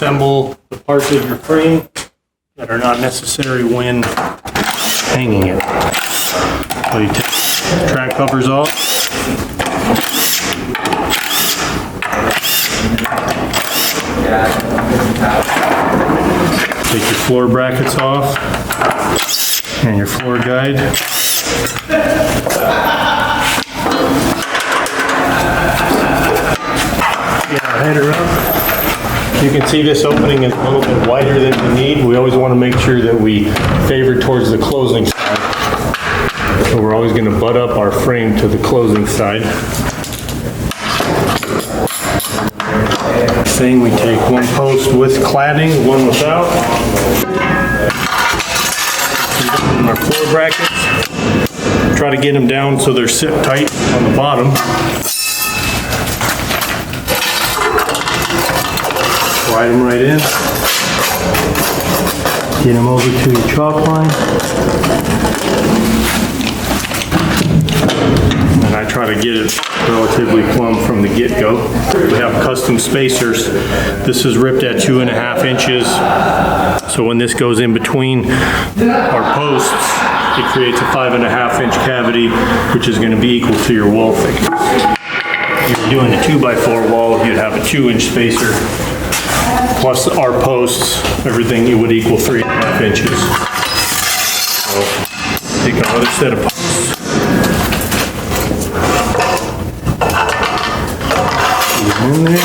disassemble the parts of your frame that are not necessary when hanging it. So you take the track covers off. Take your floor brackets off and your floor guide. Get our header up. You can see this opening is a little bit wider than we need. We always want to make sure that we favor towards the closing side. So we're always going to butt up our frame to the closing side. Thing, we take one post with cladding, one without. And our floor brackets. Try to get them down so they're sit tight on the bottom. Slide them right in. Get them over to your chalk line. And I try to get it relatively plumb from the get-go. We have custom spacers. This is ripped at 2.5 inches. So when this goes in between our posts, it creates a 5.5 inch cavity, which is going to be equal to your wall thickness. If you're doing a 2x4 wall, you'd have a 2-inch spacer. Plus our posts, everything, it would equal 3.5 inches. So take another set of posts. In there.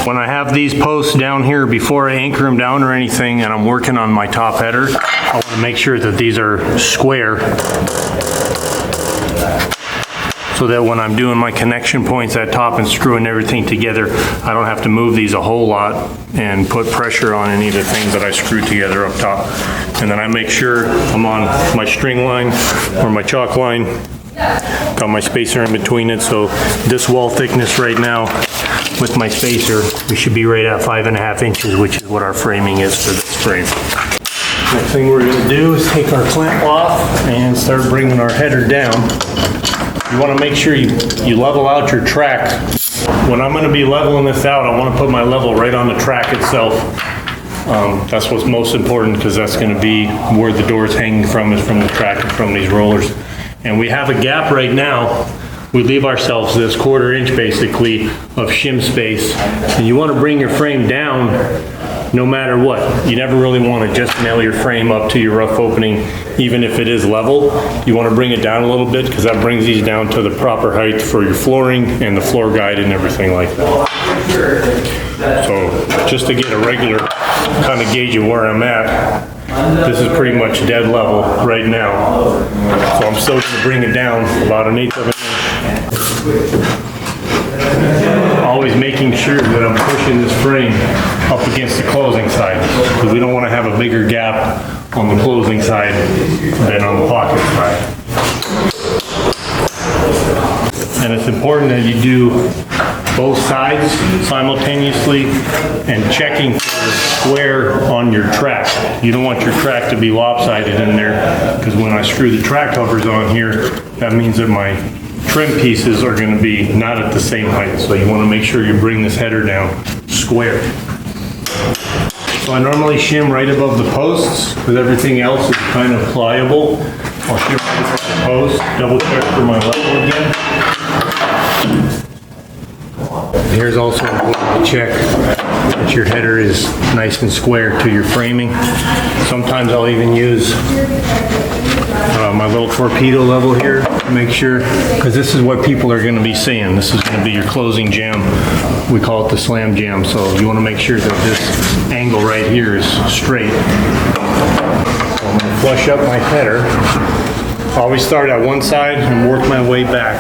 When I have these posts down here, before I anchor them down or anything, and I'm working on my top header, I want to make sure that these are square, so that when I'm doing my connection points at top and screwing everything together, I don't have to move these a whole lot and put pressure on any of the things that I screw together up top. And then I make sure I'm on my string line or my chalk line, got my spacer in between it. So this wall thickness right now with my spacer, we should be right at 5.5 inches, which is what our framing is for this frame. Next thing we're going to do is take our clamp off and start bringing our header down. You want to make sure you level out your track. When I'm going to be leveling this out, I want to put my level right on the track itself. That's what's most important, because that's going to be where the door is hanging from, is from the track and from these rollers. And we have a gap right now. We leave ourselves this 1/4 inch basically of shim space. And you want to bring your frame down no matter what. You never really want to just nail your frame up to your rough opening, even if it is level. You want to bring it down a little bit, because that brings these down to the proper height for your flooring and the floor guide and everything like that. So just to get a regular kind of gauge of where I'm at, this is pretty much dead level right now. So I'm still going to bring it down about 1/8 of an inch. Always making sure that I'm pushing this frame up against the closing side, because we don't want to have a bigger gap on the closing side than on the pocket side. And it's important that you do both sides simultaneously and checking for the square on your track. You don't want your track to be lopsided in there, because when I screw the track covers on here, that means that my trim pieces are going to be not at the same height. So you want to make sure you bring this header down square. So I normally shim right above the posts, because everything else is kind of pliable. I'll shim right above the post, double check for my level again. Here's also important to check that your header is nice and square to your framing. Sometimes I'll even use my little torpedo level here to make sure, because this is what people are going to be seeing. This is going to be your closing jamb. We call it the slam jamb. So you want to make sure that this angle right here is straight. So I'm going to flush up my header. Always start at one side and work my way back.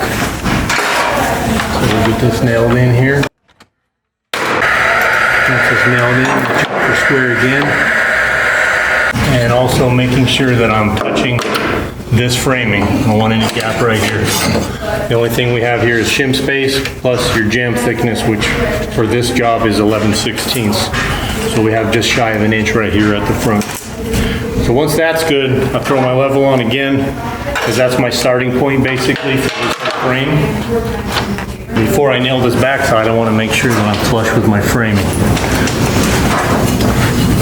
So we'll get this nailed in here. Once it's nailed in, we'll check for square again. And also making sure that I'm touching this framing. I don't want any gap right here. The only thing we have here is shim space plus your jamb thickness, which for this job is 11/16. So we have just shy of an inch right here at the front. So once that's good, I throw my level on again, because that's my starting point basically for this frame. Before I nail this backside, I want to make sure that I'm flush with my framing.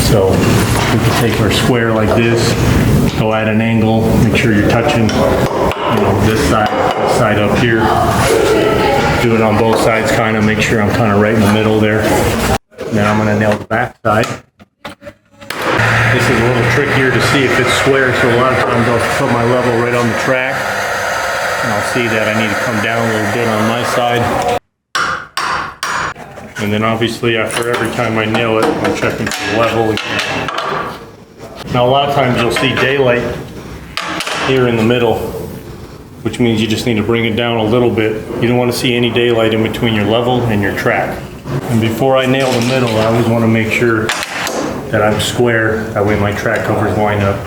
So we can take our square like this, go at an angle, make sure you're touching, this side up here. Do it on both sides, kind of make sure I'm kind of right in the middle there. Then I'm going to nail the back side. This is a little trickier to see if it's square, so a lot of times I'll put my level right on the track, and I'll see that I need to come down a little bit on my side. And then obviously after every time I nail it, I'm checking for the level again. Now a lot of times you'll see daylight here in the middle, which means you just need to bring it down a little bit. You don't want to see any daylight in between your level and your track. And before I nail the middle, I always want to make sure that I'm square, that way my track covers line up.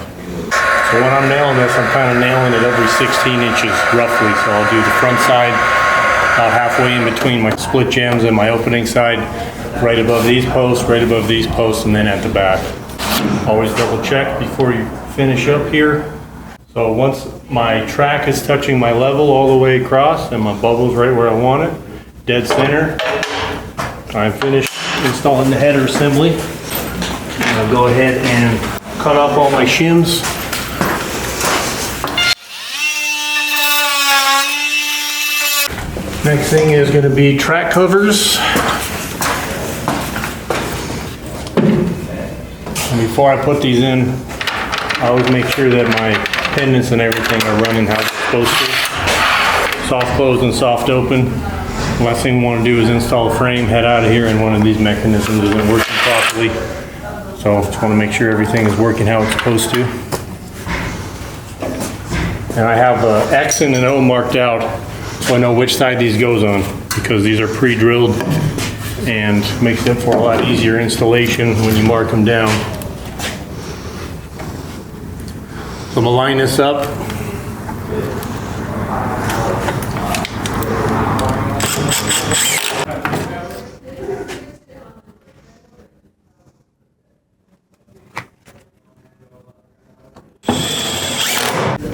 So when I'm nailing this, I'm kind of nailing it every 16 inches roughly. So I'll do the front side about halfway in between my split jambs and my opening side, right above these posts, and then at the back. Always double check before you finish up here. So once my track is touching my level all the way across and my bubble's right where I want it, dead center, I'm finished installing the header assembly. I'll go ahead and cut off all my shims. Next thing is going to be track covers. And before I put these in, I always make sure that my pendants and everything are running how it's supposed to. Soft close and soft open. Last thing we want to do is install a frame, head out of here, and one of these mechanisms isn't working properly. So just want to make sure everything is working how it's supposed to. And I have an X and an O marked out so I know which side these goes on, because these are pre-drilled and makes it for a lot easier installation when you mark them down. So I'm going to line this up.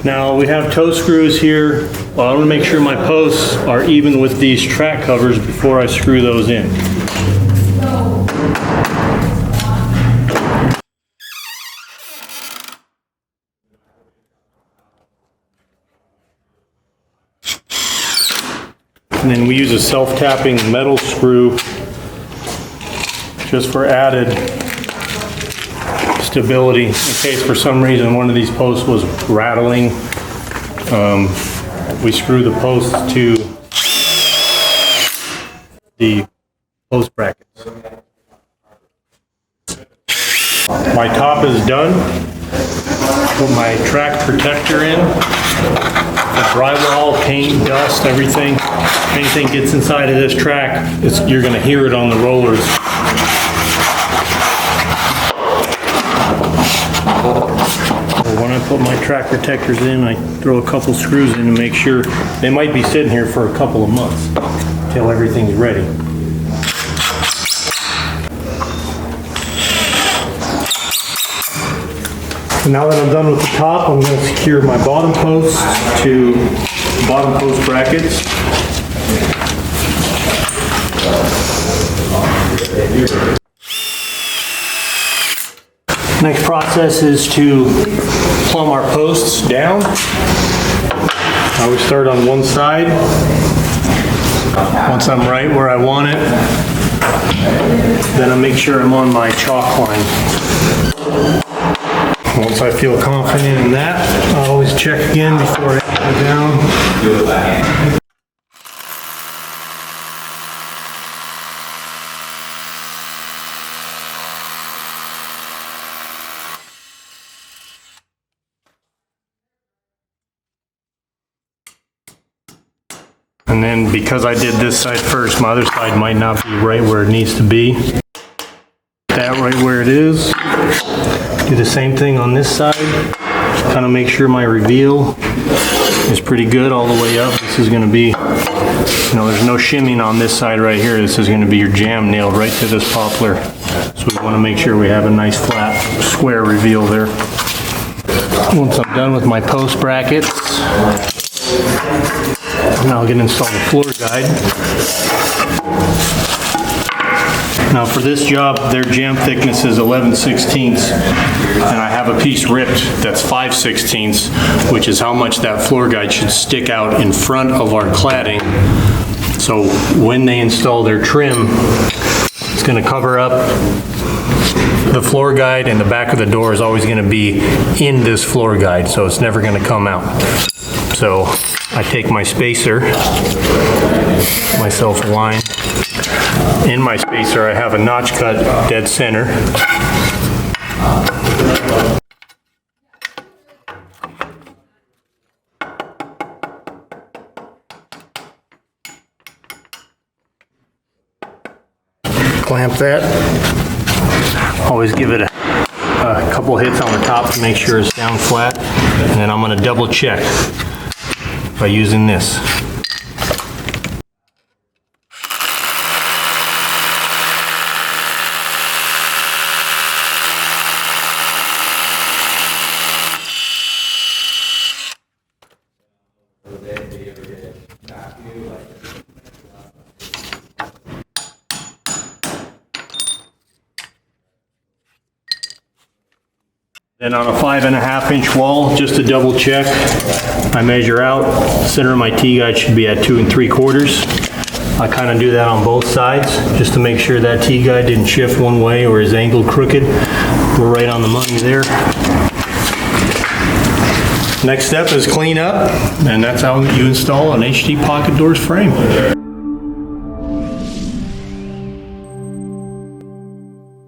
Now we have toe screws here. Well, I want to make sure my posts are even with these track covers before I screw those in. And then we use a self-tapping metal screw just for added stability in case for some reason one of these posts was rattling. We screw the posts to the post brackets. My top is done. Put my track protector in. The drywall, paint, dust, everything. If anything gets inside of this track, you're going to hear it on the rollers. When I put my track protectors in, I throw a couple screws in to make sure. They might be sitting here for a couple of months until everything's ready. So now that I'm done with the top, I'm going to secure my bottom posts to bottom post brackets. Next process is to plumb our posts down. I always start on one side. Once I'm right where I want it, then I make sure I'm on my chalk line. Once I feel confident in that, I always check again before I go down. And then because I did this side first, my other side might not be right where it needs to be. That right where it is. Do the same thing on this side. Kind of make sure my reveal is pretty good all the way up. This is going to be, there's no shimming on this side right here. This is going to be your jam nailed right to this poplar. So we want to make sure we have a nice flat square reveal there. Once I'm done with my post brackets, Now I'm going to install the floor guide. Now for this job, their jamb thickness is 11/16, and I have a piece ripped that's 5/16, which is how much that floor guide should stick out in front of our cladding. So when they install their trim, it's going to cover up the floor guide, and the back of the door is always going to be in this floor guide, so it's never going to come out. So I take my spacer, myself a line. In my spacer, I have a notch cut dead center. Clamp that. Always give it a couple hits on the top to make sure it's down flat, and then I'm going to double check by using this. Then on a 5.5 inch wall, just to double check, I measure out. Center of my T-guide should be at 2 3/4. I kind of do that on both sides, just to make sure that T-guide didn't shift one way or is angled crooked. We're right on the money there. Next step is clean up, and that's how you install an HD Pocket Doors frame.